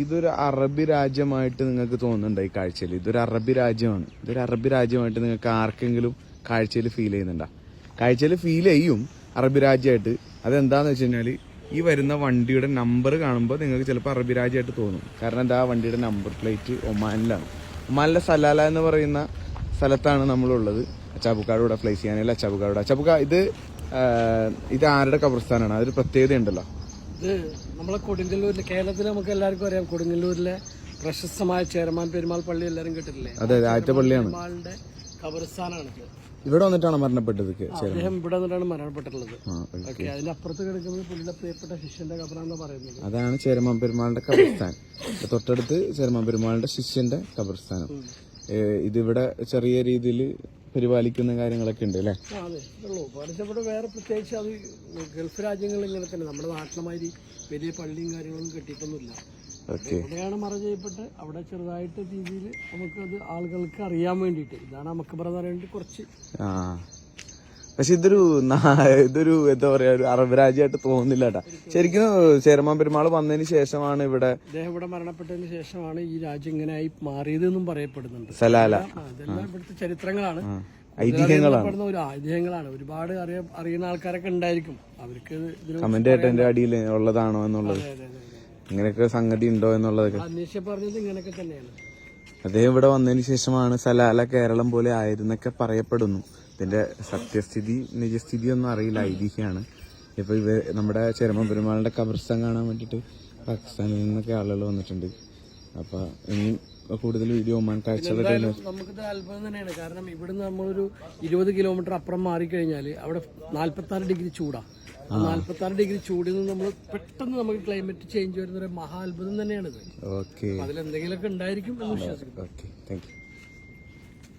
ഇതൊരു അറബി രാജ്യമായിട്ട് നിങ്ങൾക്ക് തോന്നുന്നുണ്ടോ ഈ കാഴ്ചയിൽ? ഇതൊരു അറബി രാജ്യമാണ്. ഇതൊരു അറബി രാജ്യമായിട്ട് നിങ്ങൾക്ക് ആർക്കെങ്കിലും കാഴ്ചയിൽ ഫീൽ ചെയ്യുന്നുണ്ടോ? കാഴ്ചയിൽ ഫീൽ ചെയ്യും അറബി രാജ്യമായിട്ട്. അതെന്താന്ന് വെച്ച് കഴിഞ്ഞാൽ ഈ വരുന്ന വണ്ടിയുടെ നമ്പർ കാണുമ്പോൾ നിങ്ങൾക്ക് ചിലപ്പോൾ അറബി രാജ്യമായിട്ട് തോന്നും. കാരണം എന്താ, വണ്ടിയുടെ നമ്പർ പ്ലേറ്റ് ഒമാനിലാണ്. ഒമാനിലെ സലാല എന്ന് പറയുന്ന സ്ഥലത്താണ് നമ്മളുള്ളത്. അച്ചാബുക്കാട് കൂടെ ഫ്ലൈസ് ചെയ്യാനുള്ള അച്ചാബുക്ക ഇത് ആരുടെ ഖബർസ്ഥാനാണ്? അതൊരു പ്രത്യേകത ഉണ്ടല്ലോ. ഇത് നമ്മളെ കൊടുങ്ങല്ലൂരിലെ, കേരളത്തിൽ നമുക്ക് എല്ലാവർക്കും അറിയാം, കൊടുങ്ങല്ലൂരിലെ പ്രശസ്തമായ ചേരമാൻ പെരുമാൾ പള്ളി എല്ലാവരും കേട്ടിട്ടില്ലേ? അതെ, ആദ്യത്തെ പള്ളിയാണ്. പെരുമാളിന്റെ ഖബർസ്ഥാനാണ്. ഇവിടെ വന്നിട്ടാണ് മരണപ്പെട്ടത്. അദ്ദേഹം ഇവിടെ വന്നിട്ടാണ് മരണപ്പെട്ടിട്ടുള്ളത്. അതിന്റെ അപ്പുറത്ത് കിടക്കുന്നത് പുള്ളിയുടെ പ്രിയപ്പെട്ട ശിഷ്യന്റെ ഖബറാണെന്ന് പറയുന്നത്. അതാണ് ചേരമാൻ പെരുമാളിന്റെ ഖബർസ്ഥാൻ. തൊട്ടടുത്ത് ചേരമാൻ പെരുമാളിന്റെ ശിഷ്യന്റെ ഖബർസ്ഥാനം. ഇതിവിടെ ചെറിയ രീതിയിൽ പരിപാലിക്കുന്ന കാര്യങ്ങളൊക്കെ ഉണ്ട് അല്ലേ? അതെ ഉള്ളൂ. പാലിച്ചപ്പോൾ വേറെ പ്രത്യേകിച്ച് അത് ഗൾഫ് രാജ്യങ്ങളിൽ ഇങ്ങനെ തന്നെ, നമ്മുടെ നാട്ടിലുമാതിരി വലിയ പള്ളിയും കാര്യങ്ങളൊന്നും കെട്ടിയിട്ടൊന്നുമില്ല. ഇവിടെയാണ് മറ ചെയ്യപ്പെട്ട് അവിടെ ചെറുതായിട്ട് രീതിയിൽ നമുക്കത് ആളുകൾക്ക് അറിയാൻ വേണ്ടിയിട്ട് ഇതാണ് മക്ബറ എന്ന് പറയുന്നത്. കുറച്ച് പക്ഷെ ഇതൊരു എന്താ പറയാ, ഒരു അറബ് രാജ്യമായിട്ട് തോന്നുന്നില്ല കേട്ടാ. ശരിക്കും ചേരമാൻ പെരുമാൾ വന്നതിന് ശേഷമാണ് ഇവിടെ, അദ്ദേഹം ഇവിടെ മരണപ്പെട്ടതിന് ശേഷമാണ് ഈ രാജ്യം ഇങ്ങനെയായി മാറിയത് എന്നും പറയപ്പെടുന്നുണ്ട്. സലാല അതെല്ലാം ഇവിടുത്തെ ചരിത്രങ്ങളാണ്, ഐതിഹ്യങ്ങളാണ്. ഒരുപാട് അറിയുന്ന ആൾക്കാരൊക്കെ ഉണ്ടായിരിക്കും. അവർക്ക് കമന്റ് ആയിട്ട് എന്റെ അടിയിൽ ഉള്ളതാണോ എന്നുള്ളത്, ഇങ്ങനെയൊക്കെ സംഗതി ഉണ്ടോ എന്നുള്ളതൊക്കെ അന്വേഷിച്ച് പറഞ്ഞത് ഇങ്ങനെയൊക്കെ തന്നെയാണ്. അദ്ദേഹം ഇവിടെ വന്നതിന് ശേഷമാണ് സലാല കേരളം പോലെ ആയിരുന്നൊക്കെ പറയപ്പെടുന്നു. ഇതിന്റെ സത്യസ്ഥിതി നിജസ്ഥിതി ഒന്നും അറിയില്ല, ഐതിഹ്യമാണ്. ഇപ്പൊ നമ്മുടെ ചേരമാൻ പെരുമാളിന്റെ ഖബർസ്ഥാൻ കാണാൻ വേണ്ടിട്ട് പാകിസ്ഥാനിൽ നിന്നൊക്കെ ആളുകൾ വന്നിട്ടുണ്ട്. അപ്പൊ ഇനി കൂടുതൽ വീഡിയോ ഒമാൻ കാഴ്ചകളൊക്കെ നമുക്കിത് അത്ഭുതം തന്നെയാണ്. കാരണം ഇവിടുന്ന് നമ്മളൊരു 20 കിലോമീറ്റർ അപ്പുറം മാറിക്കഴിഞ്ഞാൽ അവിടെ 46 ഡിഗ്രി ചൂടാ. 46 ഡിഗ്രി ചൂടിൽ നിന്ന് നമ്മൾ പെട്ടെന്ന് നമുക്ക് ക്ലൈമറ്റ് ചേഞ്ച് വരുന്ന ഒരു മഹാ അത്ഭുതം തന്നെയാണിത്. ഓക്കെ, അതിലെന്തെങ്കിലുമൊക്കെ ഉണ്ടായിരിക്കും എന്ന് വിശ്വസിക്കുന്നു. Okay, thank you.